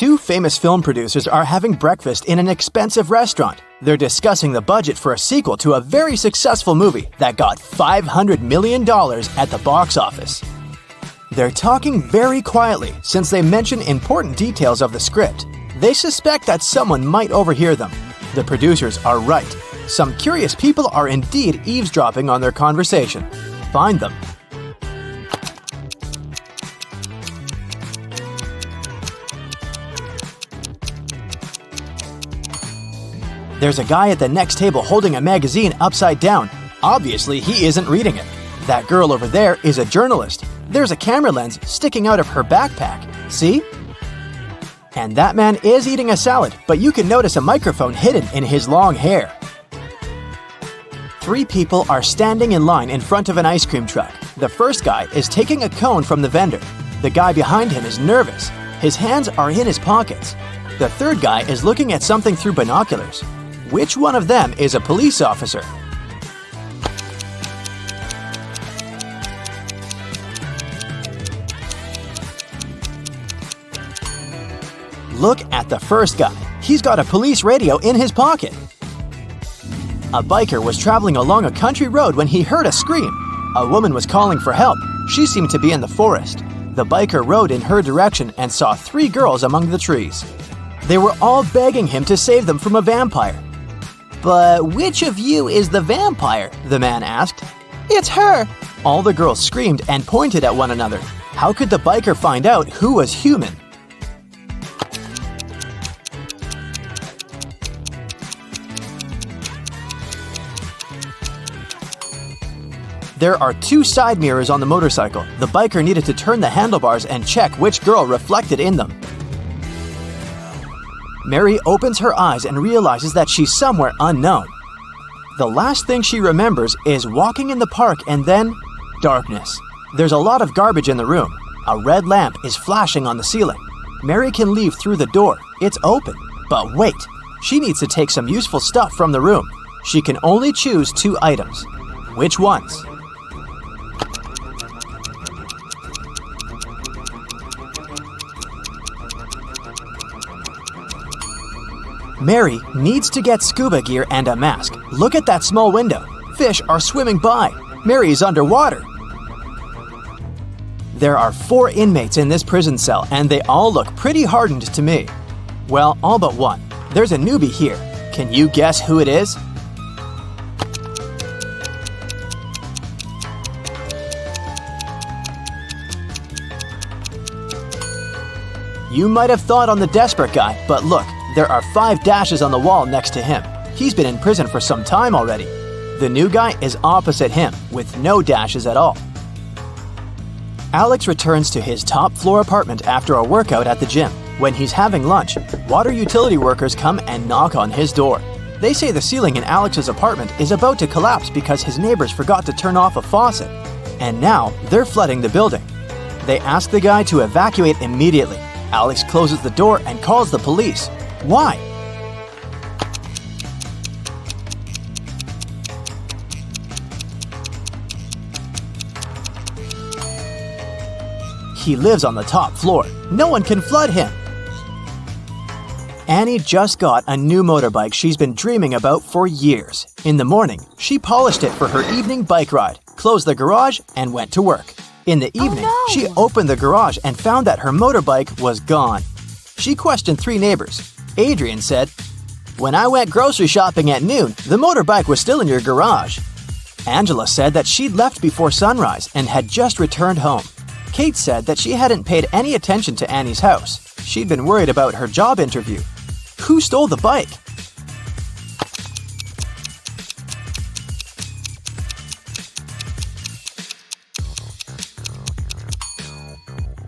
Two famous film producers are having breakfast in an expensive restaurant. They're discussing the budget for a sequel to a very successful movie that got $500 million at the box office. They're talking very quietly since they mention important details of the script. They suspect that someone might overhear them. The producers are right. Some curious people are indeed eavesdropping on their conversation. Find them. There's a guy at the next table holding a magazine upside down. Obviously, he isn't reading it. That girl over there is a journalist. There's a camera lens sticking out of her backpack. See? And that man is eating a salad, but you can notice a microphone hidden in his long hair. Three people are standing in line in front of an ice cream truck. The first guy is taking a cone from the vendor. The guy behind him is nervous. His hands are in his pockets. The third guy is looking at something through binoculars. Which one of them is a police officer? Look at the first guy. He's got a police radio in his pocket. A biker was traveling along a country road when he heard a scream. A woman was calling for help. She seemed to be in the forest. The biker rode in her direction and saw three girls among the trees. They were all begging him to save them from a vampire. "But which of you is the vampire?" the man asked. "It's her!" All the girls screamed and pointed at one another. How could the biker find out who was human? There are two side mirrors on the motorcycle. The biker needed to turn the handlebars and check which girl reflected in them. Mary opens her eyes and realizes that she's somewhere unknown. The last thing she remembers is walking in the park and then darkness. There's a lot of garbage in the room. A red lamp is flashing on the ceiling. Mary can leave through the door. It's open. But wait, she needs to take some useful stuff from the room. She can only choose two items. Which ones? Mary needs to get scuba gear and a mask. Look at that small window. Fish are swimming by. Mary is underwater. There are 4 inmates in this prison cell, and they all look pretty hardened to me. Well, all but one. There's a newbie here. Can you guess who it is? You might have thought on the desperate guy, but look, there are 5 dashes on the wall next to him. He's been in prison for some time already. The new guy is opposite him, with no dashes at all. Alex returns to his top-floor apartment after a workout at the gym. When he's having lunch, water utility workers come and knock on his door. They say the ceiling in Alex's apartment is about to collapse because his neighbors forgot to turn off a faucet. And now, they're flooding the building. They ask the guy to evacuate immediately. Alex closes the door and calls the police. Why? He lives on the top floor. No one can flood him. Annie just got a new motorbike she's been dreaming about for years. In the morning, she polished it for her evening bike ride, closed the garage, and went to work. In the evening, she opened the garage and found that her motorbike was gone. She questioned 3 neighbors. Adrian said, "When I went grocery shopping at noon, the motorbike was still in your garage." Angela said that she'd left before sunrise and had just returned home. Kate said that she hadn't paid any attention to Annie's house. She'd been worried about her job interview. Who stole the bike?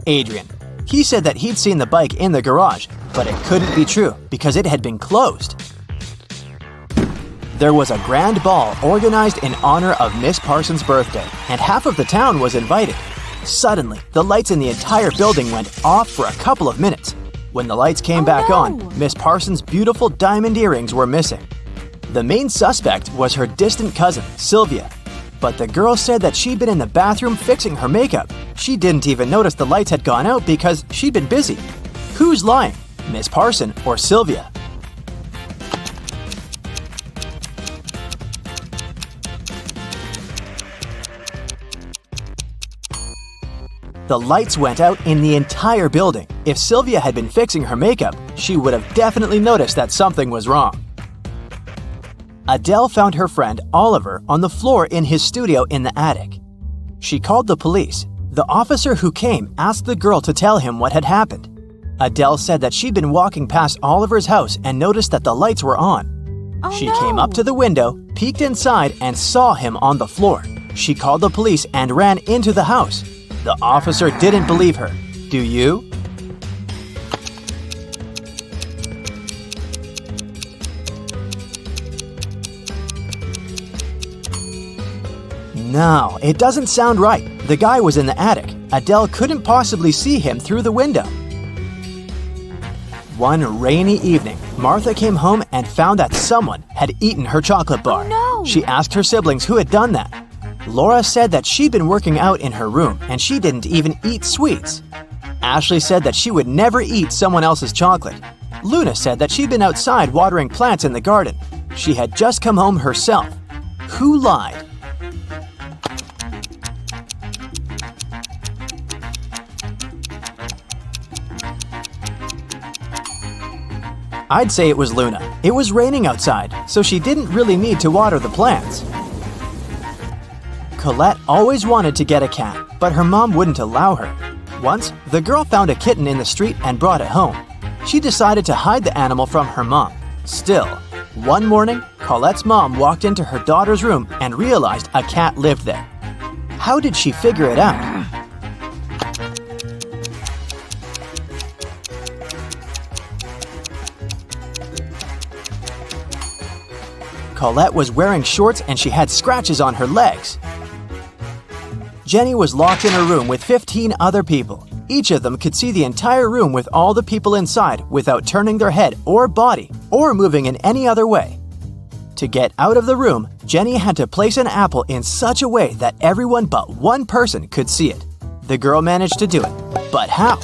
Adrian. He said that he'd seen the bike in the garage, but it couldn't be true because it had been closed. There was a grand ball organized in honor of Miss Parsons' birthday, and half of the town was invited. Suddenly, the lights in the entire building went off for a couple of minutes. When the lights came back on, Miss Parsons' beautiful diamond earrings were missing. The main suspect was her distant cousin, Sylvia. But the girl said that she'd been in the bathroom fixing her makeup. She didn't even notice the lights had gone out because she'd been busy. Who's lying? Miss Parson or Sylvia? The lights went out in the entire building. If Sylvia had been fixing her makeup, she would have definitely noticed that something was wrong. Adele found her friend Oliver on the floor in his studio in the attic. She called the police. The officer who came asked the girl to tell him what had happened. Adele said that she'd been walking past Oliver's house and noticed that the lights were on. She came up to the window, peeked inside, and saw him on the floor. She called the police and ran into the house. The officer didn't believe her. Do you? No, it doesn't sound right. The guy was in the attic. Adele couldn't possibly see him through the window. One rainy evening, Martha came home and found that someone had eaten her chocolate bar. Oh, no. She asked her siblings who had done that. Laura said that she'd been working out in her room and she didn't even eat sweets. Ashley said that she would never eat someone else's chocolate. Luna said that she'd been outside watering plants in the garden. She had just come home herself. Who lied? I'd say it was Luna. It was raining outside, so she didn't really need to water the plants. Colette always wanted to get a cat, but her mom wouldn't allow her. Once, the girl found a kitten in the street and brought it home. She decided to hide the animal from her mom. Still, one morning, Colette's mom walked into her daughter's room and realized a cat lived there. How did she figure it out? Colette was wearing shorts and she had scratches on her legs. Jenny was locked in her room with 15 other people. Each of them could see the entire room with all the people inside without turning their head or body or moving in any other way. To get out of the room, Jenny had to place an apple in such a way that everyone but one person could see it. The girl managed to do it. But how?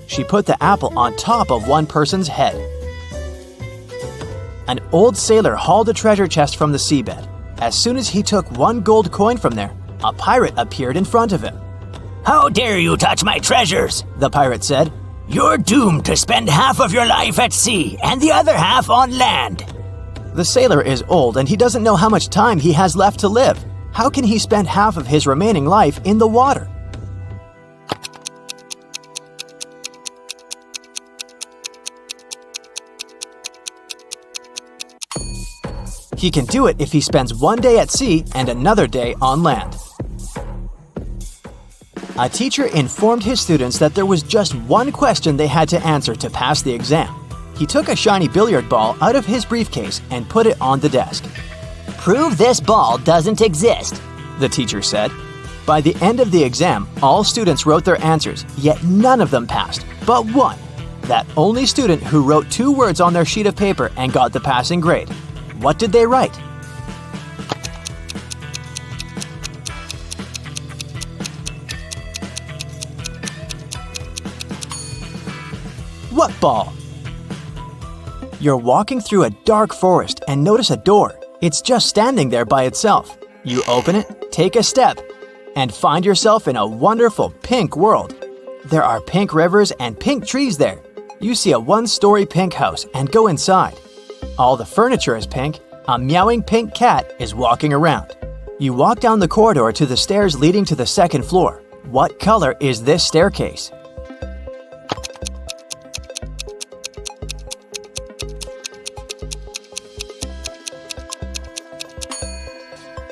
She put the apple on top of one person's head. An old sailor hauled a treasure chest from the seabed. As soon as he took one gold coin from there, a pirate appeared in front of him. "How dare you touch my treasures?" the pirate said. "You're doomed to spend half of your life at sea and the other half on land." The sailor is old and he doesn't know how much time he has left to live. How can he spend half of his remaining life in the water? He can do it if he spends one day at sea and another day on land. A teacher informed his students that there was just one question they had to answer to pass the exam. He took a shiny billiard ball out of his briefcase and put it on the desk. "Prove this ball doesn't exist," the teacher said. By the end of the exam, all students wrote their answers, yet none of them passed, but one. That only student who wrote 2 words on their sheet of paper and got the passing grade. What did they write? What ball? You're walking through a dark forest and notice a door. It's just standing there by itself. You open it, take a step, and find yourself in a wonderful pink world. There are pink rivers and pink trees there. You see a 1-story pink house and go inside. All the furniture is pink. A meowing pink cat is walking around. You walk down the corridor to the stairs leading to the 2nd floor. What color is this staircase?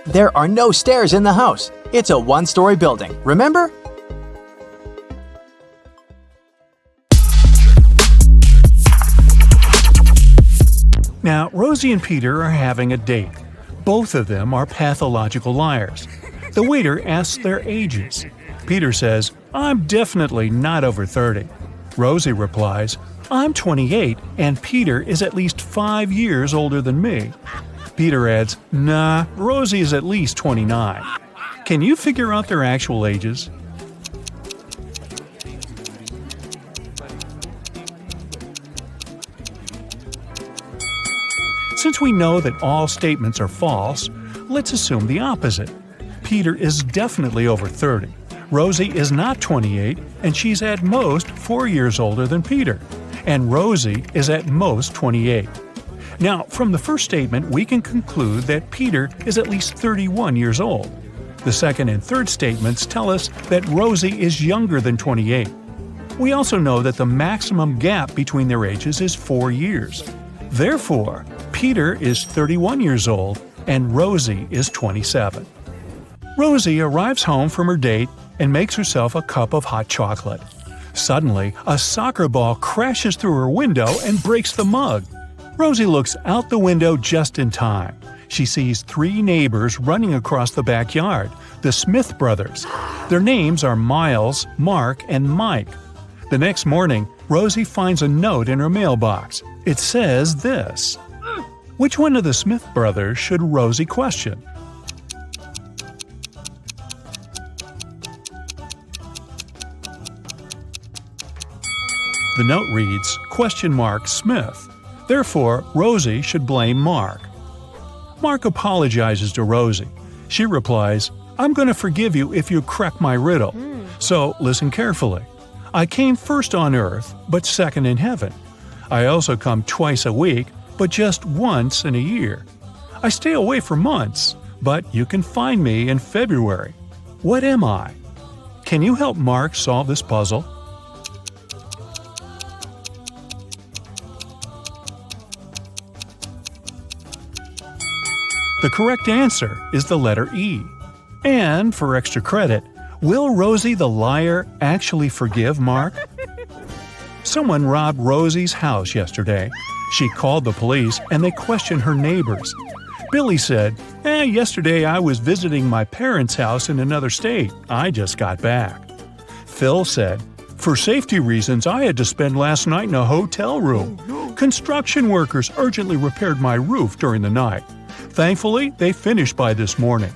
There are no stairs in the house. It's a 1-story building, remember? Now, Rosie and Peter are having a date. Both of them are pathological liars. The waiter asks their ages. Peter says, "I'm definitely not over 30. Rosie replies, "I'm 28 and Peter is at least 5 years older than me." Peter adds, "Nah, Rosie is at least 29. Can you figure out their actual ages?" Since we know that all statements are false, let's assume the opposite. Peter is definitely over 30. Rosie is not 28, and she's at most 4 years older than Peter. And Rosie is at most 28. Now, from the first statement, we can conclude that Peter is at least 31 years old. The second and third statements tell us that Rosie is younger than 28. We also know that the maximum gap between their ages is 4 years. Therefore, Peter is 31 years old and Rosie is 27. Rosie arrives home from her date and makes herself a cup of hot chocolate. Suddenly, a soccer ball crashes through her window and breaks the mug. Rosie looks out the window just in time. She sees 3 neighbors running across the backyard, the Smith brothers. Their names are Miles, Mark, and Mike. The next morning, Rosie finds a note in her mailbox. It says this: "Which one of the Smith brothers should Rosie question?" The note reads, "Smith. Therefore, Rosie should blame Mark." Mark apologizes to Rosie. She replies, "I'm going to forgive you if you crack my riddle. So listen carefully. I came first on earth, but second in heaven. I also come twice a week, but just once in a year. I stay away for months, but you can find me in February. What am I? Can you help Mark solve this puzzle?" The correct answer is the letter E. And for extra credit, will Rosie the liar actually forgive Mark? Someone robbed Rosie's house yesterday. She called the police and they questioned her neighbors. Billy said, "Yesterday I was visiting my parents' house in another state. I just got back." Phil said, "For safety reasons, I had to spend last night in a hotel room. Construction workers urgently repaired my roof during the night. Thankfully, they finished by this morning."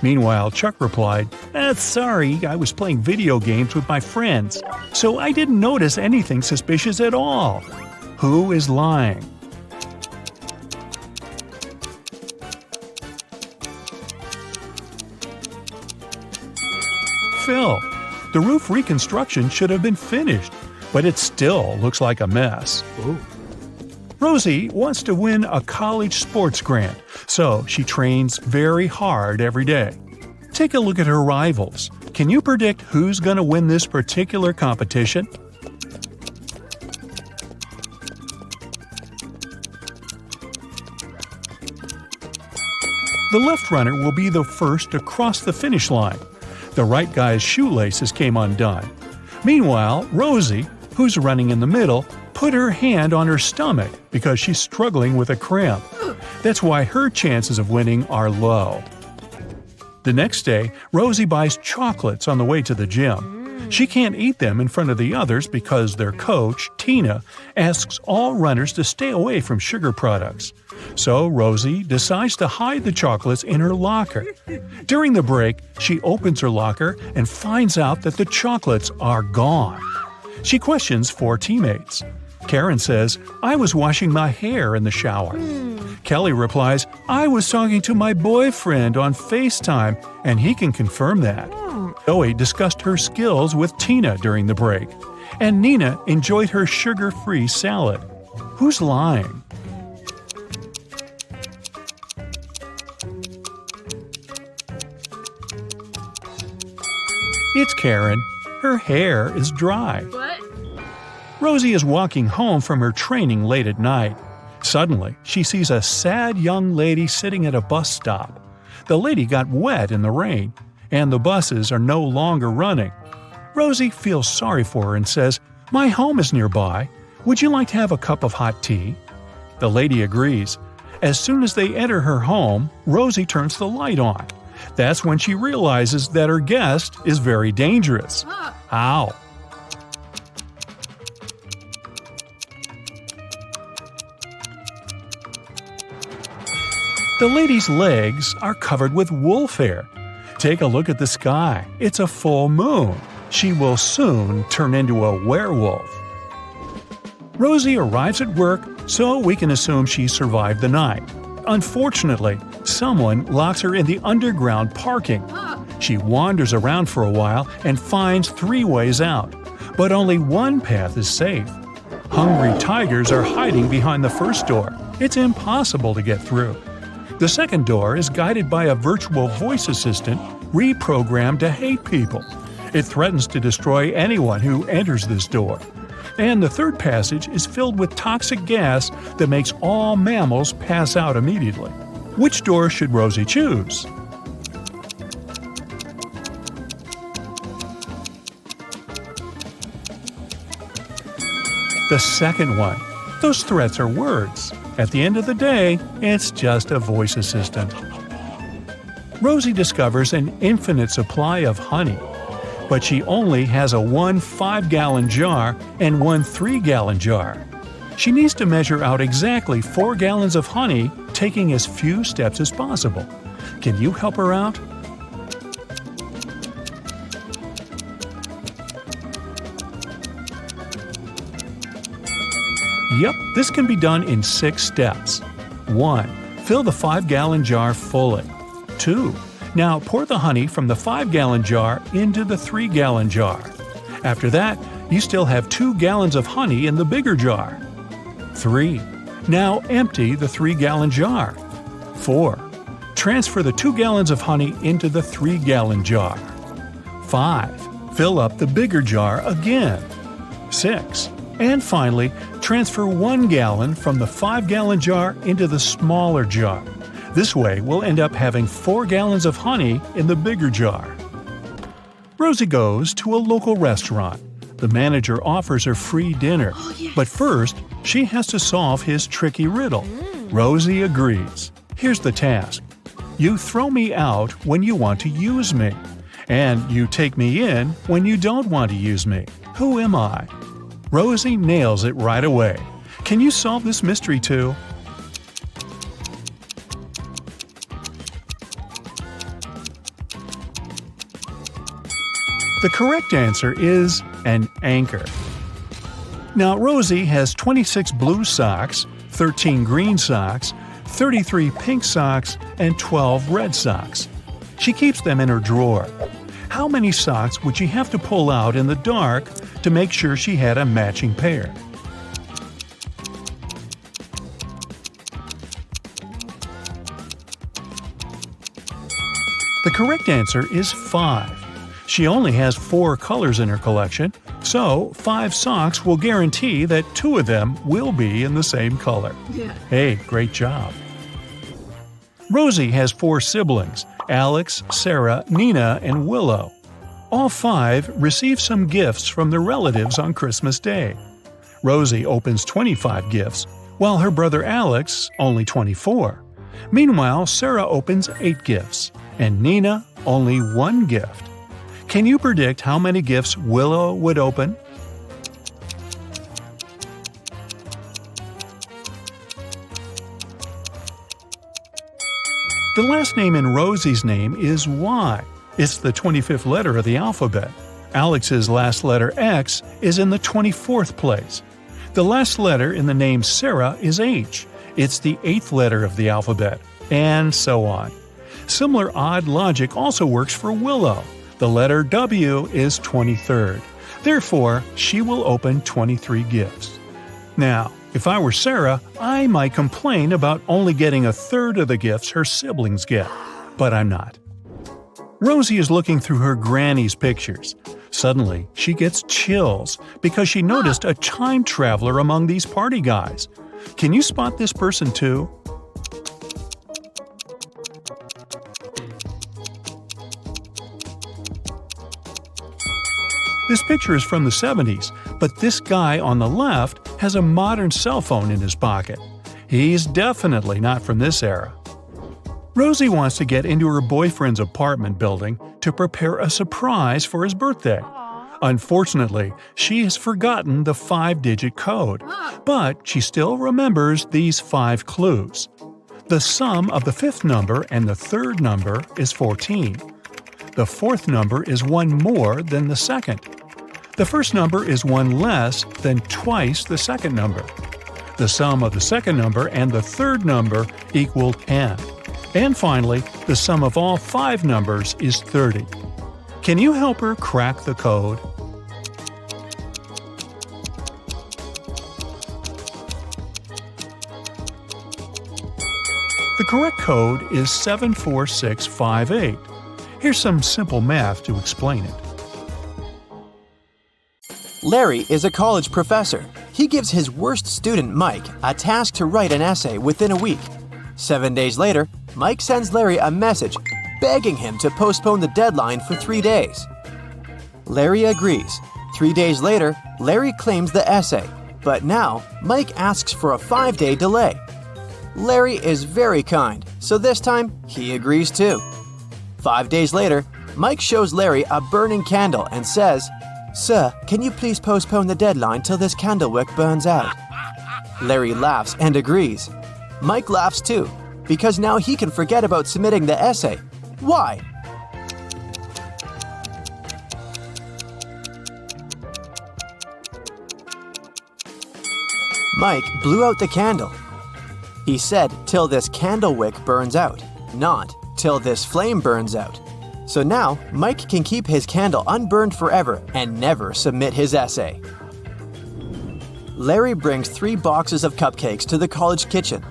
Meanwhile, Chuck replied, "Sorry, I was playing video games with my friends, so I didn't notice anything suspicious at all." Who is lying? Phil. The roof reconstruction should have been finished, but it still looks like a mess. Ooh. Rosie wants to win a college sports grant, so she trains very hard every day. Take a look at her rivals. Can you predict who's going to win this particular competition? The left runner will be the first to cross the finish line. The right guy's shoelaces came undone. Meanwhile, Rosie, who's running in the middle, put her hand on her stomach because she's struggling with a cramp. That's why her chances of winning are low. The next day, Rosie buys chocolates on the way to the gym. She can't eat them in front of the others because their coach, Tina, asks all runners to stay away from sugar products. So Rosie decides to hide the chocolates in her locker. During the break, she opens her locker and finds out that the chocolates are gone. She questions 4 teammates. Karen says, "I was washing my hair in the shower." Kelly replies, "I was talking to my boyfriend on FaceTime, and he can confirm that." Zoe discussed her skills with Tina during the break. And Nina enjoyed her sugar-free salad. Who's lying? It's Karen. Her hair is dry. What? Rosie is walking home from her training late at night. Suddenly, she sees a sad young lady sitting at a bus stop. The lady got wet in the rain, and the buses are no longer running. Rosie feels sorry for her and says, "My home is nearby. Would you like to have a cup of hot tea?" The lady agrees. As soon as they enter her home, Rosie turns the light on. That's when she realizes that her guest is very dangerous. How? The lady's legs are covered with wolf hair. Take a look at the sky. It's a full moon. She will soon turn into a werewolf. Rosie arrives at work, so we can assume she survived the night. Unfortunately, someone locks her in the underground parking. She wanders around for a while and finds 3 ways out, but only one path is safe. Hungry tigers are hiding behind the first door. It's impossible to get through. The second door is guided by a virtual voice assistant reprogrammed to hate people. It threatens to destroy anyone who enters this door. And the third passage is filled with toxic gas that makes all mammals pass out immediately. Which door should Rosie choose? The second one. Those threats are words. At the end of the day, it's just a voice assistant. Rosie discovers an infinite supply of honey, but she only has a 1 5-gallon jar and 1 3-gallon jar. She needs to measure out exactly 4 gallons of honey, taking as few steps as possible. Can you help her out? Yep, this can be done in 6 steps. 1. Fill the 5-gallon jar fully. 2. Now pour the honey from the 5-gallon jar into the 3-gallon jar. After that, you still have 2 gallons of honey in the bigger jar. 3. Now empty the 3-gallon jar. 4. Transfer the 2 gallons of honey into the 3-gallon jar. 5. Fill up the bigger jar again. 6. And finally, transfer 1 gallon from the 5-gallon jar into the smaller jar. This way, we'll end up having 4 gallons of honey in the bigger jar. Rosie goes to a local restaurant. The manager offers her free dinner. But first, she has to solve his tricky riddle. Rosie agrees. Here's the task. You throw me out when you want to use me. And you take me in when you don't want to use me. Who am I? Rosie nails it right away. Can you solve this mystery too? The correct answer is an anchor. Now, Rosie has 26 blue socks, 13 green socks, 33 pink socks, and 12 red socks. She keeps them in her drawer. How many socks would she have to pull out in the dark to make sure she had a matching pair? The correct answer is 5. She only has 4 colors in her collection, so 5 socks will guarantee that 2 of them will be in the same color. Hey, great job. Rosie has 4 siblings: Alex, Sarah, Nina, and Willow. All 5 receive some gifts from their relatives on Christmas Day. Rosie opens 25 gifts, while her brother Alex only 24. Meanwhile, Sarah opens 8 gifts, and Nina only 1 gift. Can you predict how many gifts Willow would open? The last name in Rosie's name is Y. It's the 25th letter of the alphabet. Alex's last letter X is in the 24th place. The last letter in the name Sarah is H. It's the 8th letter of the alphabet, and so on. Similar odd logic also works for Willow. The letter W is 23rd. Therefore, she will open 23 gifts. Now, if I were Sarah, I might complain about only getting a third of the gifts her siblings get. But I'm not. Rosie is looking through her granny's pictures. Suddenly, she gets chills because she noticed a time traveler among these party guys. Can you spot this person too? This picture is from the 70s, but this guy on the left has a modern cell phone in his pocket. He's definitely not from this era. Rosie wants to get into her boyfriend's apartment building to prepare a surprise for his birthday. Unfortunately, she has forgotten the 5-digit code, but she still remembers these 5 clues. The sum of the fifth number and the third number is 14. The fourth number is one more than the second. The first number is one less than twice the second number. The sum of the second number and the third number equal 10. And finally, the sum of all 5 numbers is 30. Can you help her crack the code? The correct code is 74658. Here's some simple math to explain it. Larry is a college professor. He gives his worst student, Mike, a task to write an essay within a week. 7 days later, Mike sends Larry a message begging him to postpone the deadline for 3 days. Larry agrees. 3 days later, Larry claims the essay, but now Mike asks for a 5-day delay. Larry is very kind, so this time he agrees too. 5 days later, Mike shows Larry a burning candle and says, "Sir, can you please postpone the deadline till this candle wick burns out?" Larry laughs and agrees. Mike laughs too, because now he can forget about submitting the essay. Why? Mike blew out the candle. He said, "Till this candle wick burns out," not "till this flame burns out." So now, Mike can keep his candle unburned forever and never submit his essay. Larry brings 3 boxes of cupcakes to the college kitchen.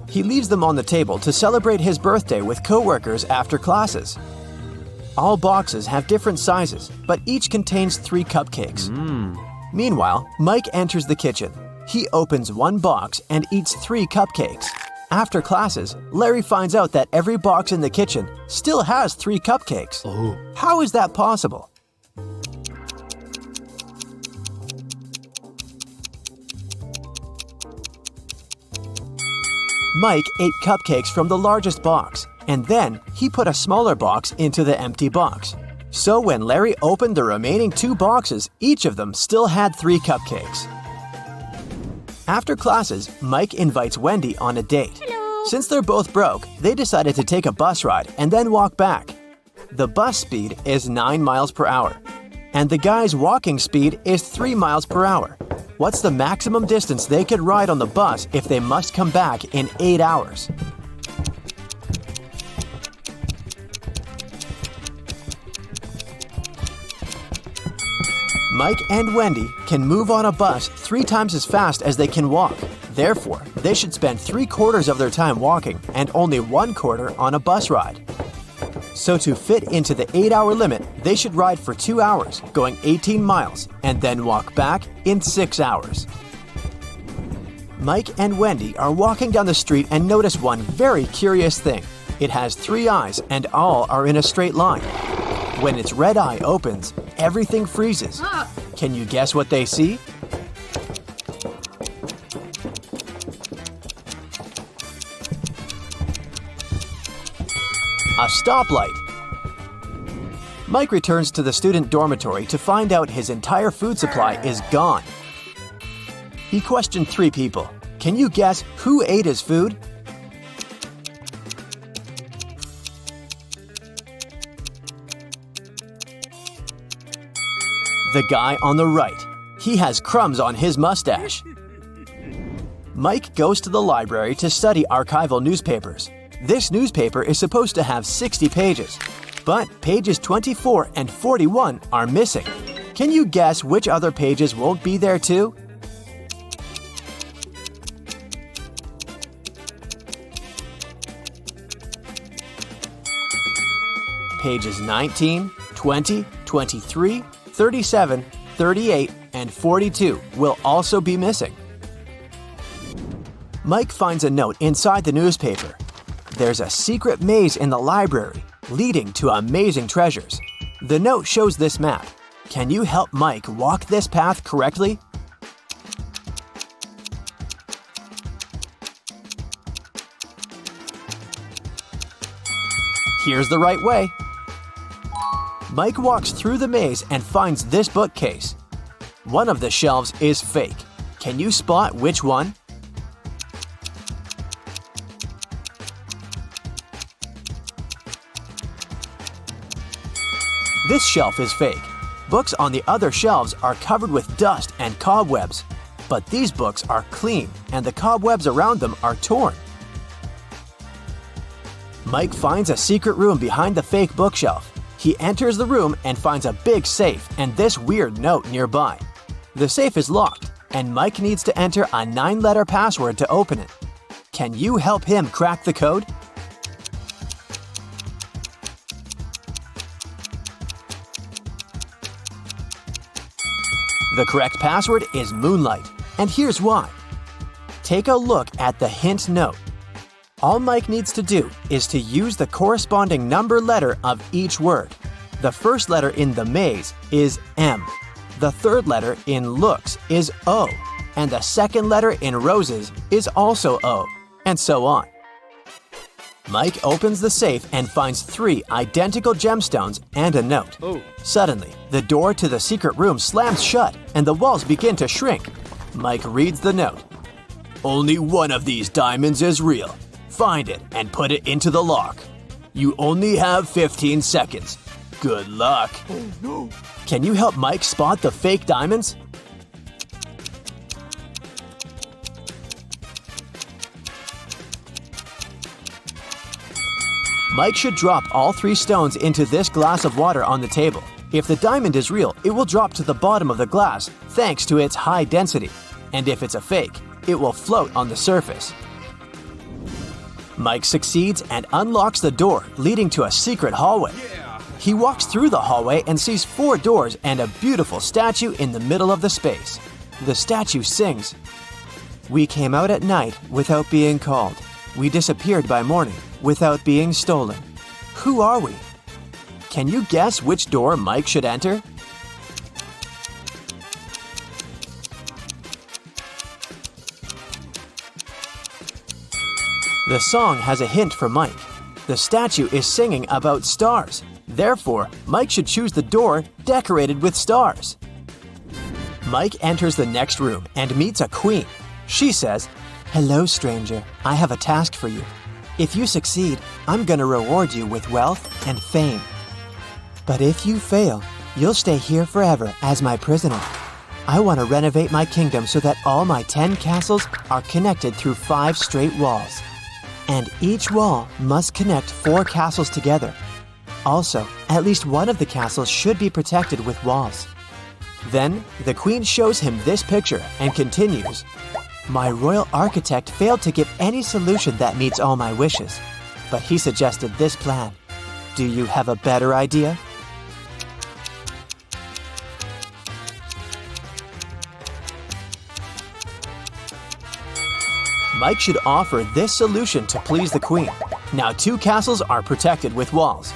He leaves them on the table to celebrate his birthday with coworkers after classes. All boxes have different sizes, but each contains 3 cupcakes. Meanwhile, Mike enters the kitchen. He opens one box and eats 3 cupcakes. After classes, Larry finds out that every box in the kitchen still has 3 cupcakes. How is that possible? Mike ate cupcakes from the largest box, and then he put a smaller box into the empty box. So when Larry opened the remaining 2 boxes, each of them still had 3 cupcakes. After classes, Mike invites Wendy on a date. Since they're both broke, they decided to take a bus ride and then walk back. The bus speed is 9 miles per hour, and the guy's walking speed is 3 miles per hour. What's the maximum distance they could ride on the bus if they must come back in 8 hours? Mike and Wendy can move on a bus 3 times as fast as they can walk. Therefore, they should spend 3/4 of their time walking and only 1/4 on a bus ride. So to fit into the 8-hour limit, they should ride for 2 hours, going 18 miles, and then walk back in 6 hours. Mike and Wendy are walking down the street and notice one very curious thing. It has 3 eyes and all are in a straight line. When its red eye opens, everything freezes. Can you guess what they see? A stoplight. Mike returns to the student dormitory to find out his entire food supply is gone. He questioned 3 people. Can you guess who ate his food? The guy on the right. He has crumbs on his mustache. Mike goes to the library to study archival newspapers. This newspaper is supposed to have 60 pages, but pages 24 and 41 are missing. Can you guess which other pages won't be there too? Pages 19, 20, 23, 37, 38, and 42 will also be missing. Mike finds a note inside the newspaper. There's a secret maze in the library, leading to amazing treasures. The note shows this map. Can you help Mike walk this path correctly? Here's the right way. Mike walks through the maze and finds this bookcase. One of the shelves is fake. Can you spot which one? This shelf is fake. Books on the other shelves are covered with dust and cobwebs. But these books are clean and the cobwebs around them are torn. Mike finds a secret room behind the fake bookshelf. He enters the room and finds a big safe and this weird note nearby. The safe is locked, and Mike needs to enter a 9-letter password to open it. Can you help him crack the code? The correct password is Moonlight, and here's why. Take a look at the hint note. All Mike needs to do is to use the corresponding number letter of each word. The first letter in the maze is M. The third letter in looks is O. And the second letter in roses is also O. And so on. Mike opens the safe and finds 3 identical gemstones and a note. Suddenly, the door to the secret room slams shut and the walls begin to shrink. Mike reads the note. Only one of these diamonds is real. Find it and put it into the lock. You only have 15 seconds. Good luck. Oh no. Can you help Mike spot the fake diamonds? Mike should drop all 3 stones into this glass of water on the table. If the diamond is real, it will drop to the bottom of the glass thanks to its high density. And if it's a fake, it will float on the surface. Mike succeeds and unlocks the door, leading to a secret hallway. He walks through the hallway and sees 4 doors and a beautiful statue in the middle of the space. The statue sings, "We came out at night without being called. We disappeared by morning without being stolen. Who are we?" Can you guess which door Mike should enter? The song has a hint for Mike. The statue is singing about stars. Therefore, Mike should choose the door decorated with stars. Mike enters the next room and meets a queen. She says, "Hello, stranger. I have a task for you. If you succeed, I'm gonna reward you with wealth and fame. But if you fail, you'll stay here forever as my prisoner. I want to renovate my kingdom so that all my 10 castles are connected through 5 straight walls. And each wall must connect 4 castles together. Also, at least one of the castles should be protected with walls." Then, the queen shows him this picture and continues, "My royal architect failed to give any solution that meets all my wishes, but he suggested this plan. Do you have a better idea?" Mike should offer this solution to please the queen. Now 2 castles are protected with walls.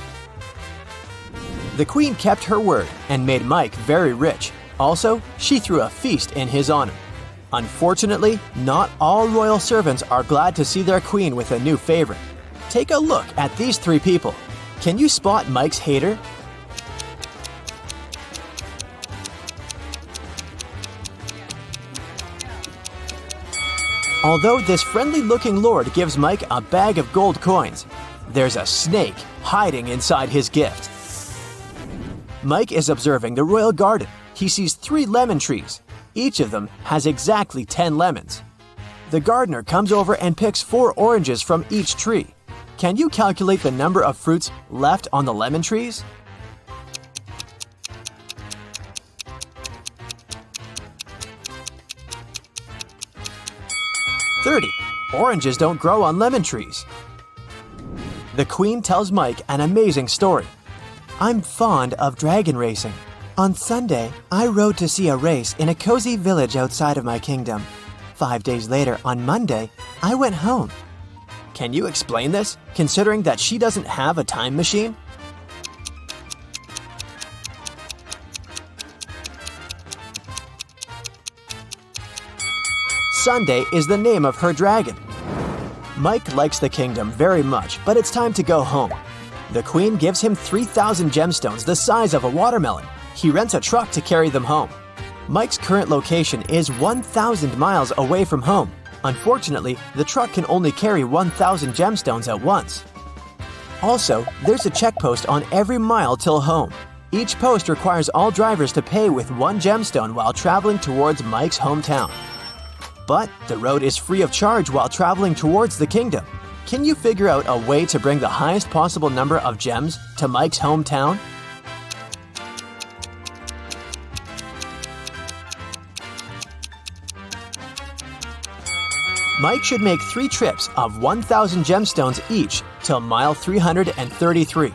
The queen kept her word and made Mike very rich. Also, she threw a feast in his honor. Unfortunately, not all royal servants are glad to see their queen with a new favorite. Take a look at these 3 people. Can you spot Mike's hater? Although this friendly-looking lord gives Mike a bag of gold coins, there's a snake hiding inside his gift. Mike is observing the royal garden. He sees 3 lemon trees. Each of them has exactly 10 lemons. The gardener comes over and picks 4 oranges from each tree. Can you calculate the number of fruits left on the lemon trees? Oranges don't grow on lemon trees. The queen tells Mike an amazing story. "I'm fond of dragon racing. On Sunday, I rode to see a race in a cozy village outside of my kingdom. 5 days later, on Monday, I went home." Can you explain this, considering that she doesn't have a time machine? Sunday is the name of her dragon. Mike likes the kingdom very much, but it's time to go home. The queen gives him 3,000 gemstones the size of a watermelon. He rents a truck to carry them home. Mike's current location is 1,000 miles away from home. Unfortunately, the truck can only carry 1,000 gemstones at once. Also, there's a checkpost on every mile till home. Each post requires all drivers to pay with 1 gemstone while traveling towards Mike's hometown. But the road is free of charge while traveling towards the kingdom. Can you figure out a way to bring the highest possible number of gems to Mike's hometown? Mike should make 3 trips of 1,000 gemstones each till mile 333.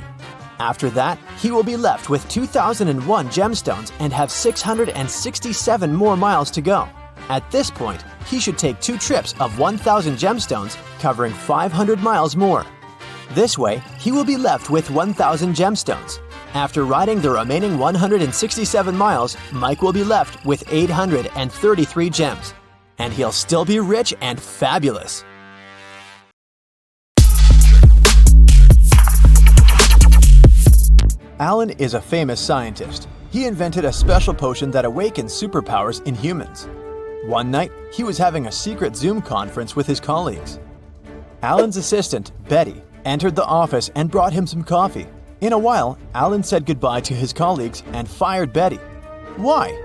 After that, he will be left with 2,001 gemstones and have 667 more miles to go. At this point, he should take 2 trips of 1,000 gemstones, covering 500 miles more. This way, he will be left with 1,000 gemstones. After riding the remaining 167 miles, Mike will be left with 833 gems. And he'll still be rich and fabulous. Alan is a famous scientist. He invented a special potion that awakens superpowers in humans. One night, he was having a secret Zoom conference with his colleagues. Alan's assistant, Betty, entered the office and brought him some coffee. In a while, Alan said goodbye to his colleagues and fired Betty. Why?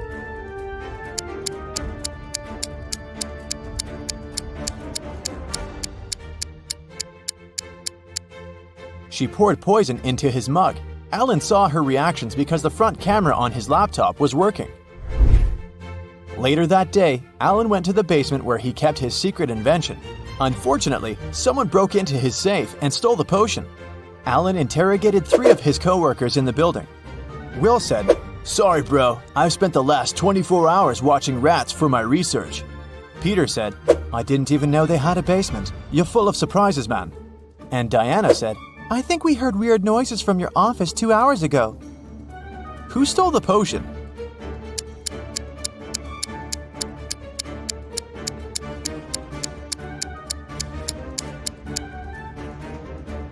She poured poison into his mug. Alan saw her reactions because the front camera on his laptop was working. Later that day, Alan went to the basement where he kept his secret invention. Unfortunately, someone broke into his safe and stole the potion. Alan interrogated 3 of his co-workers in the building. Will said, "Sorry bro, I've spent the last 24 hours watching rats for my research." Peter said, "I didn't even know they had a basement. You're full of surprises, man." And Diana said, "I think we heard weird noises from your office 2 hours ago." Who stole the potion?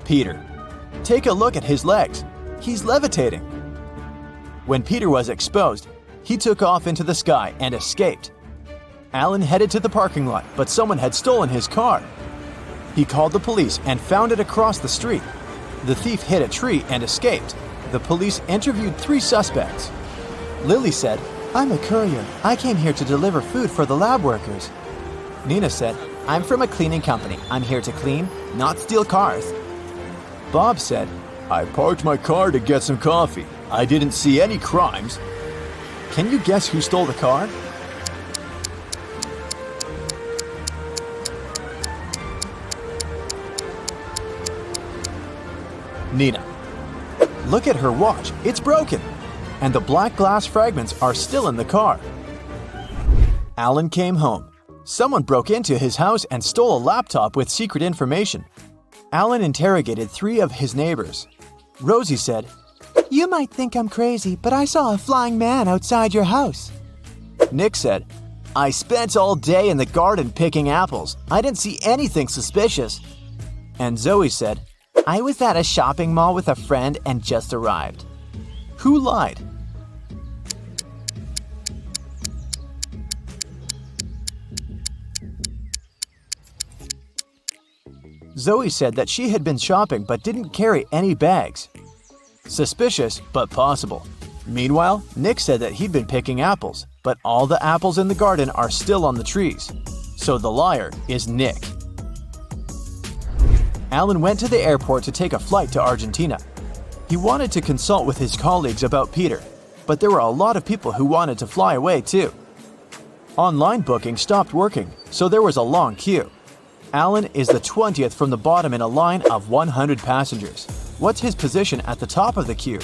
Peter. Take a look at his legs. He's levitating. When Peter was exposed, he took off into the sky and escaped. Alan headed to the parking lot, but someone had stolen his car. He called the police and found it across the street. The thief hit a tree and escaped. The police interviewed 3 suspects. Lily said, "I'm a courier. I came here to deliver food for the lab workers." Nina said, "I'm from a cleaning company. I'm here to clean, not steal cars." Bob said, "I parked my car to get some coffee. I didn't see any crimes." Can you guess who stole the car? Nina. Look at her watch. It's broken. And the black glass fragments are still in the car. Alan came home. Someone broke into his house and stole a laptop with secret information. Alan interrogated 3 of his neighbors. Rosie said, "You might think I'm crazy, but I saw a flying man outside your house." Nick said, "I spent all day in the garden picking apples. I didn't see anything suspicious." And Zoe said, "I was at a shopping mall with a friend and just arrived." Who lied? Zoe said that she had been shopping but didn't carry any bags. Suspicious, but possible. Meanwhile, Nick said that he'd been picking apples, but all the apples in the garden are still on the trees. So the liar is Nick. Alan went to the airport to take a flight to Argentina. He wanted to consult with his colleagues about Peter, but there were a lot of people who wanted to fly away too. Online booking stopped working, so there was a long queue. Alan is the 20th from the bottom in a line of 100 passengers. What's his position at the top of the queue?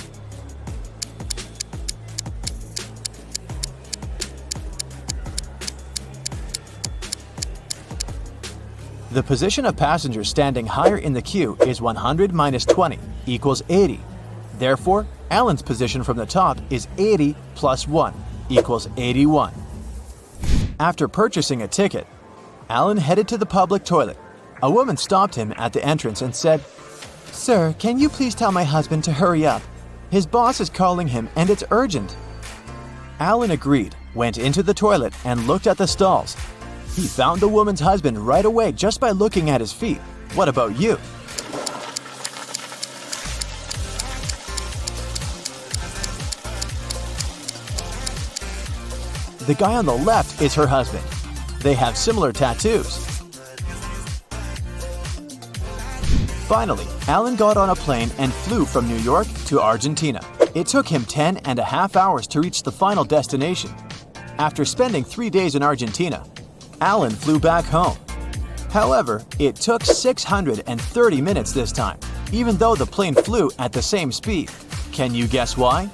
The position of passengers standing higher in the queue is 100 minus 20 equals 80. Therefore, Alan's position from the top is 80 plus 1 equals 81. After purchasing a ticket, Alan headed to the public toilet. A woman stopped him at the entrance and said, "Sir, can you please tell my husband to hurry up? His boss is calling him and it's urgent." Alan agreed, went into the toilet and looked at the stalls. He found the woman's husband right away just by looking at his feet. What about you? The guy on the left is her husband. They have similar tattoos. Finally, Alan got on a plane and flew from New York to Argentina. It took him 10.5 hours to reach the final destination. After spending 3 days in Argentina, Alan flew back home. However, it took 630 minutes this time, even though the plane flew at the same speed. Can you guess why?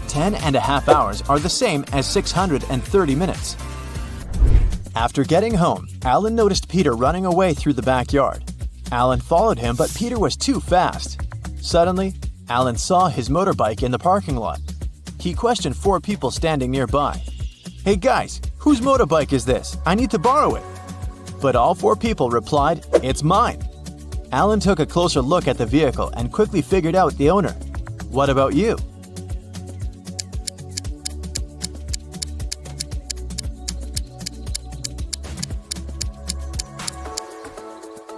"10.5 hours are the same as 630 minutes. After getting home, Alan noticed Peter running away through the backyard. Alan followed him, but Peter was too fast. Suddenly, Alan saw his motorbike in the parking lot. He questioned 4 people standing nearby. "Hey guys, whose motorbike is this? I need to borrow it." But all 4 people replied, "It's mine." Alan took a closer look at the vehicle and quickly figured out the owner. What about you?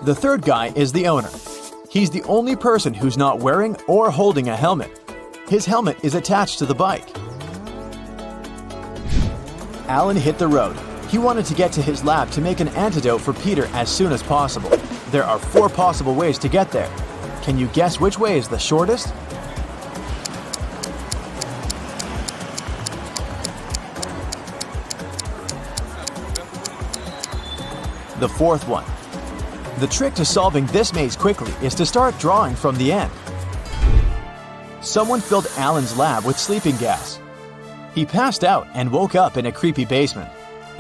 The third guy is the owner. He's the only person who's not wearing or holding a helmet. His helmet is attached to the bike. Alan hit the road. He wanted to get to his lab to make an antidote for Peter as soon as possible. There are 4 possible ways to get there. Can you guess which way is the shortest? The 4th one. The trick to solving this maze quickly is to start drawing from the end. Someone filled Alan's lab with sleeping gas. He passed out and woke up in a creepy basement.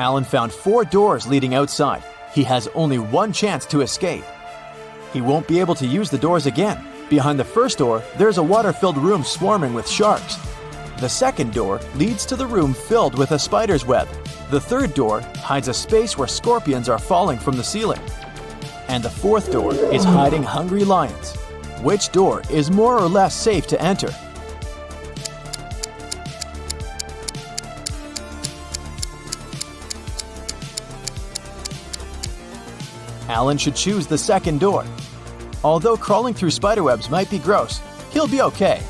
Alan found 4 doors leading outside. He has only 1 chance to escape. He won't be able to use the doors again. Behind the first door, there's a water-filled room swarming with sharks. The second door leads to the room filled with a spider's web. The third door hides a space where scorpions are falling from the ceiling. And the 4th door is hiding hungry lions. Which door is more or less safe to enter? Alan should choose the second door. Although crawling through spiderwebs might be gross, he'll be okay.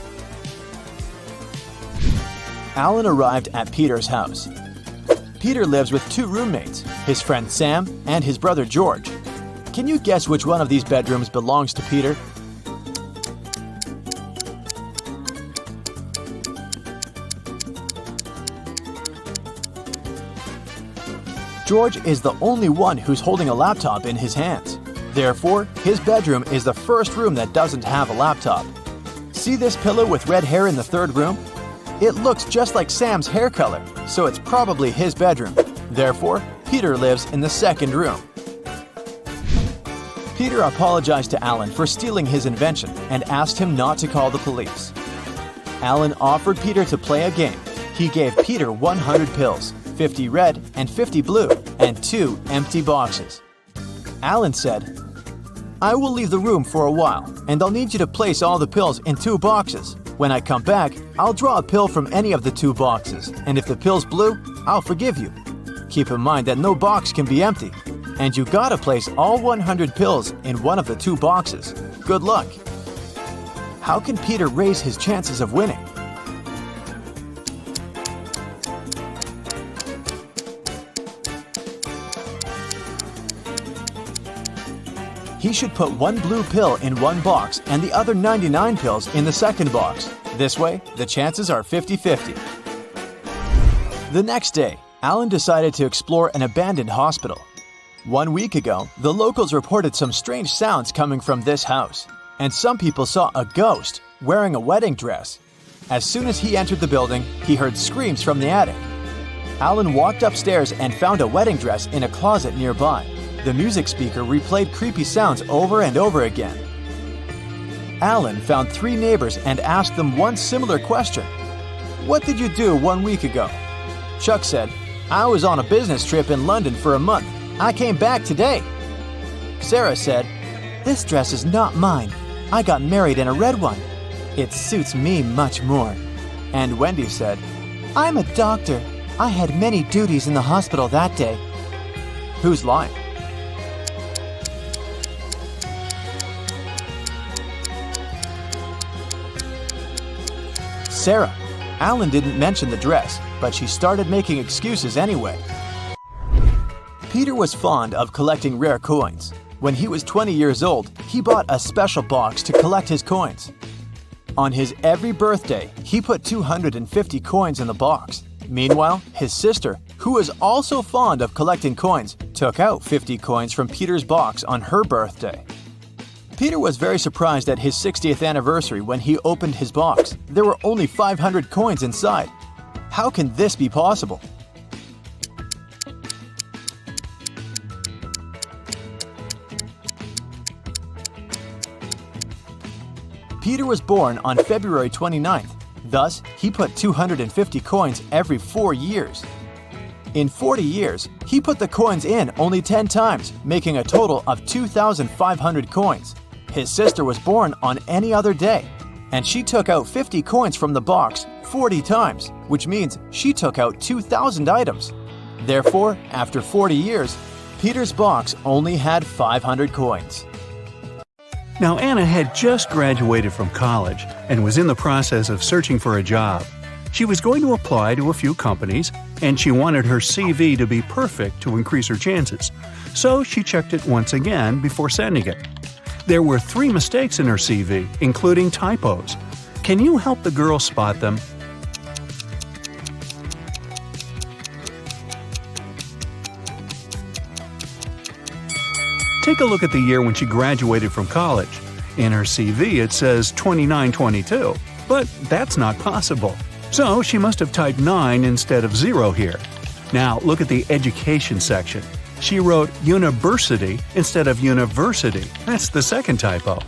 Alan arrived at Peter's house. Peter lives with 2 roommates, his friend Sam and his brother George. Can you guess which one of these bedrooms belongs to Peter? George is the only one who's holding a laptop in his hands. Therefore, his bedroom is the first room that doesn't have a laptop. See this pillow with red hair in the 3rd room? It looks just like Sam's hair color, so it's probably his bedroom. Therefore, Peter lives in the 2nd room. Peter apologized to Alan for stealing his invention and asked him not to call the police. Alan offered Peter to play a game. He gave Peter 100 pills, 50 red and 50 blue, and 2 empty boxes. Alan said, "I will leave the room for a while, and I'll need you to place all the pills in 2 boxes. When I come back, I'll draw a pill from any of the 2 boxes, and if the pill's blue, I'll forgive you. Keep in mind that no box can be empty, and you gotta place all 100 pills in one of the 2 boxes. Good luck." How can Peter raise his chances of winning? He should put 1 blue pill in 1 box and the other 99 pills in the 2nd box. This way, the chances are 50-50. The next day, Alan decided to explore an abandoned hospital. 1 week ago, the locals reported some strange sounds coming from this house, and some people saw a ghost wearing a wedding dress. As soon as he entered the building, he heard screams from the attic. Alan walked upstairs and found a wedding dress in a closet nearby. The music speaker replayed creepy sounds over and over again. Alan found 3 neighbors and asked them one similar question. "What did you do 1 week ago?" Chuck said, "I was on a business trip in London for a month. I came back today." Sarah said, "This dress is not mine. I got married in a red one. It suits me much more." And Wendy said, "I'm a doctor. I had many duties in the hospital that day." Who's lying? Sarah. Alan didn't mention the dress, but she started making excuses anyway. Peter was fond of collecting rare coins. When he was 20 years old, he bought a special box to collect his coins. On his every birthday, he put 250 coins in the box. Meanwhile, his sister, who was also fond of collecting coins, took out 50 coins from Peter's box on her birthday. Peter was very surprised at his 60th anniversary when he opened his box. There were only 500 coins inside. How can this be possible? Peter was born on February 29th. Thus, he put 250 coins every 4 years. In 40 years, he put the coins in only 10 times, making a total of 2,500 coins. His sister was born on any other day, and she took out 50 coins from the box 40 times, which means she took out 2,000 items. Therefore, after 40 years, Peter's box only had 500 coins. Now, Anna had just graduated from college and was in the process of searching for a job. She was going to apply to a few companies, and she wanted her CV to be perfect to increase her chances. So she checked it once again before sending it. There were 3 mistakes in her CV, including typos. Can you help the girl spot them? Take a look at the year when she graduated from college. In her CV it says 2922, but that's not possible. So she must have typed 9 instead of 0 here. Now look at the education section. She wrote university instead of university. That's the second typo.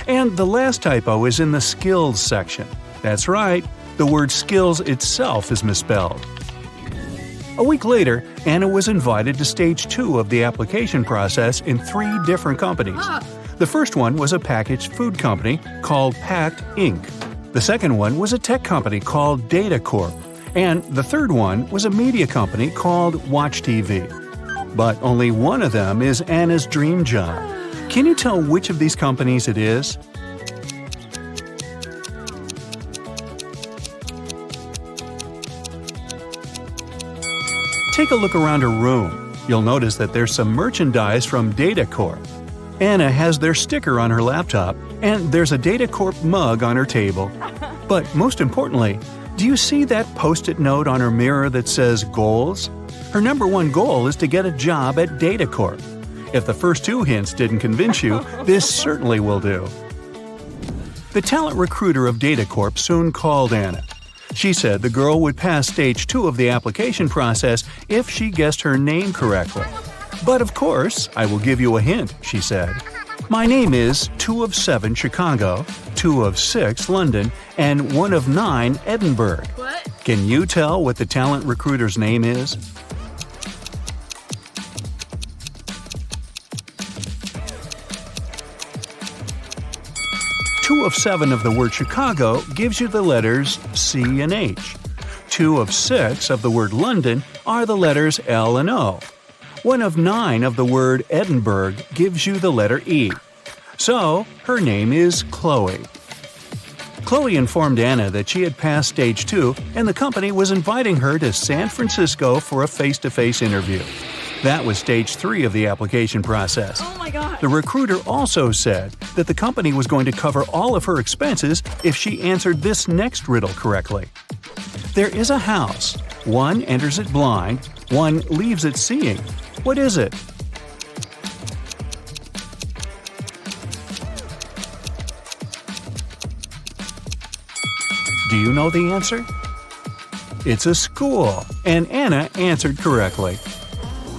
And the last typo is in the skills section. That's right, the word skills itself is misspelled. A week later, Anna was invited to stage 2 of the application process in 3 different companies. The first one was a packaged food company called Pact Inc. The second one was a tech company called Data Corp. And the third one was a media company called Watch TV. But only one of them is Anna's dream job. Can you tell which of these companies it is? Take a look around her room. You'll notice that there's some merchandise from Data Corp. Anna has their sticker on her laptop, and there's a Data Corp mug on her table. But most importantly, do you see that Post-it note on her mirror that says goals? Her number 1 goal is to get a job at Data Corp. If the first 2 hints didn't convince you, this certainly will do. The talent recruiter of Data Corp soon called Anna. She said the girl would pass stage 2 of the application process if she guessed her name correctly. But of course, I will give you a hint, she said. My name is 2 of 7 Chicago, 2 of 6 London, and 1 of 9 Edinburgh. What? Can you tell what the talent recruiter's name is? Two of 7 of the word Chicago gives you the letters C and H. 2 of 6 of the word London are the letters L and O. 1 of 9 of the word Edinburgh gives you the letter E. So, her name is Chloe. Chloe informed Anna that she had passed stage 2 and the company was inviting her to San Francisco for a face-to-face interview. That was stage 3 of the application process. Oh my god. The recruiter also said that the company was going to cover all of her expenses if she answered this next riddle correctly. There is a house. One enters it blind, one leaves it seeing. What is it? Do you know the answer? It's a school, and Anna answered correctly.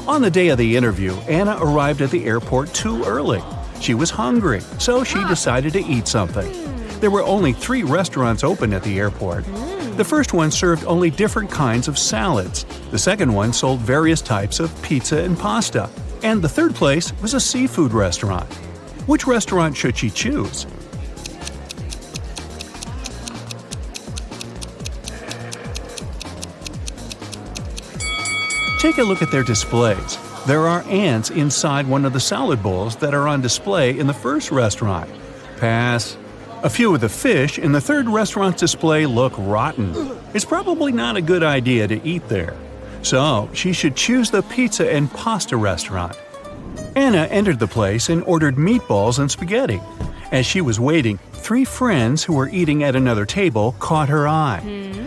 On the day of the interview, Anna arrived at the airport too early. She was hungry, so she decided to eat something. There were only 3 restaurants open at the airport. The first one served only different kinds of salads. The second one sold various types of pizza and pasta. And the third place was a seafood restaurant. Which restaurant should she choose? Take a look at their displays. There are ants inside one of the salad bowls that are on display in the first restaurant. Pass. A few of the fish in the third restaurant's display look rotten. It's probably not a good idea to eat there. So she should choose the pizza and pasta restaurant. Anna entered the place and ordered meatballs and spaghetti. As she was waiting, 3 friends who were eating at another table caught her eye.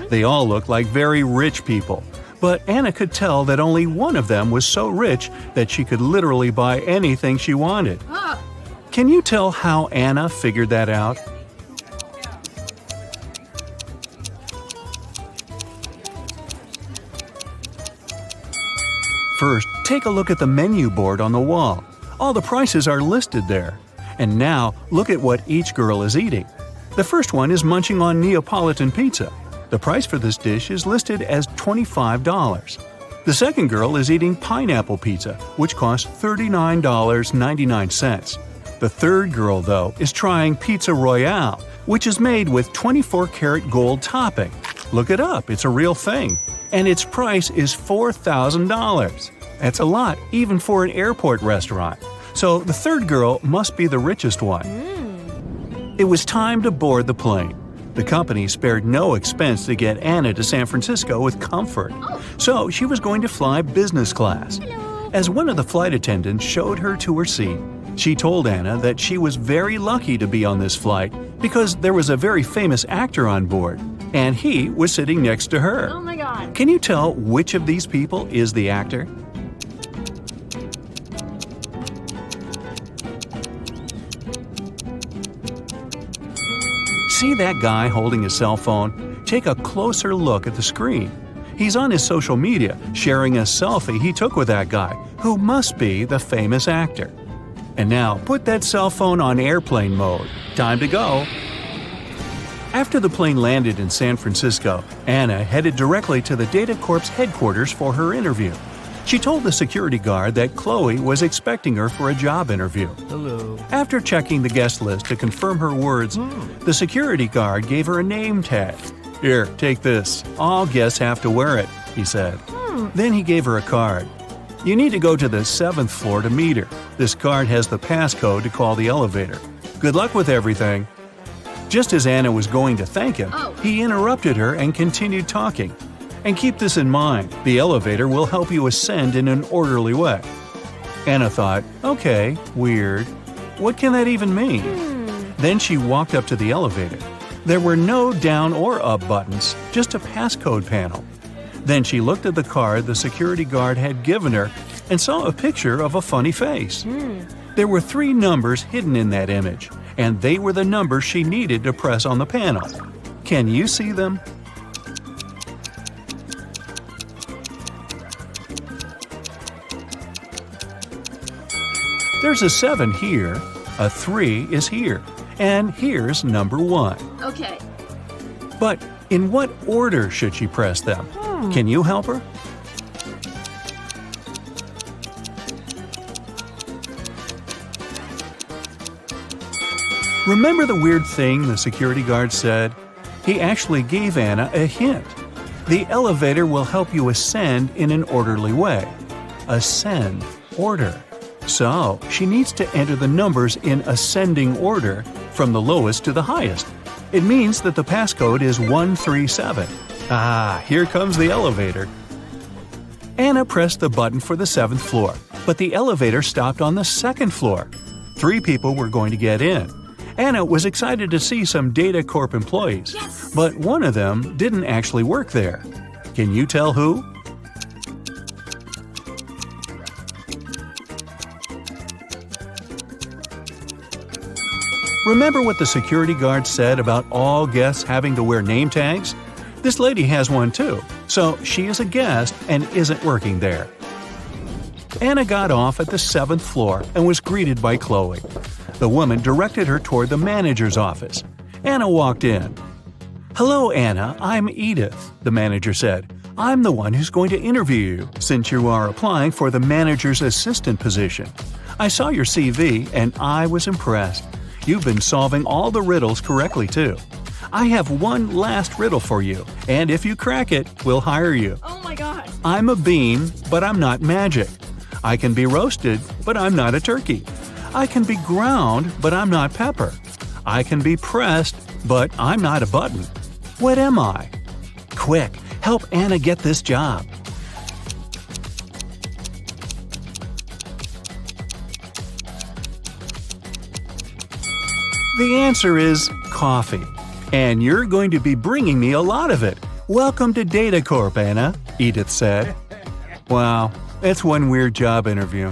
They all looked like very rich people, but Anna could tell that only one of them was so rich that she could literally buy anything she wanted. Can you tell how Anna figured that out? First, take a look at the menu board on the wall. All the prices are listed there. And now, look at what each girl is eating. The first one is munching on Neapolitan pizza. The price for this dish is listed as $25. The second girl is eating pineapple pizza, which costs $39.99. The third girl, though, is trying Pizza Royale, which is made with 24-karat gold topping. Look it up, it's a real thing. And its price is $4,000. That's a lot, even for an airport restaurant. So the third girl must be the richest one. It was time to board the plane. The company spared no expense to get Anna to San Francisco with comfort. So she was going to fly business class. As one of the flight attendants showed her to her seat, she told Anna that she was very lucky to be on this flight because there was a very famous actor on board, and he was sitting next to her. Oh my God. Can you tell which of these people is the actor? See that guy holding his cell phone? Take a closer look at the screen. He's on his social media sharing a selfie he took with that guy, who must be the famous actor. And now put that cell phone on airplane mode. Time to go. After the plane landed in San Francisco, Anna headed directly to the Data Corp's headquarters for her interview. She told the security guard that Chloe was expecting her for a job interview. Hello. After checking the guest list to confirm her words, the security guard gave her a name tag. "Here, take this. All guests have to wear it," he said. Then he gave her a card. "You need to go to the 7th floor to meet her. This card has the passcode to call the elevator. Good luck with everything." Just as Anna was going to thank him, he interrupted her and continued talking. And keep this in mind, the elevator will help you ascend in an orderly way. Anna thought, okay, weird. What can that even mean? Then she walked up to the elevator. There were no down or up buttons, just a passcode panel. Then she looked at the card the security guard had given her and saw a picture of a funny face. There were 3 numbers hidden in that image, and they were the numbers she needed to press on the panel. Can you see them? There's a 7 here, a 3 is here, and here's number 1. Okay. But in what order should she press them? Can you help her? Remember the weird thing the security guard said? He actually gave Anna a hint. The elevator will help you ascend in an orderly way. Ascend, order. So, she needs to enter the numbers in ascending order from the lowest to the highest. It means that the passcode is 137. Ah, here comes the elevator. Anna pressed the button for the 7th floor, but the elevator stopped on the 2nd floor. 3 people were going to get in. Anna was excited to see some Data Corp employees, but one of them didn't actually work there. Can you tell who? Remember what the security guard said about all guests having to wear name tags? This lady has one too, so she is a guest and isn't working there. Anna got off at the 7th floor and was greeted by Chloe. The woman directed her toward the manager's office. Anna walked in. "Hello, Anna, I'm Edith," the manager said. "I'm the one who's going to interview you, since you are applying for the manager's assistant position. I saw your CV and I was impressed. You've been solving all the riddles correctly, too. I have one last riddle for you, and if you crack it, we'll hire you. Oh my God. I'm a bean, but I'm not magic. I can be roasted, but I'm not a turkey. I can be ground, but I'm not pepper. I can be pressed, but I'm not a button. What am I? Quick, help Anna get this job. The answer is coffee. And you're going to be bringing me a lot of it. Welcome to Data Corp, Anna, Edith said. Wow, it's one weird job interview.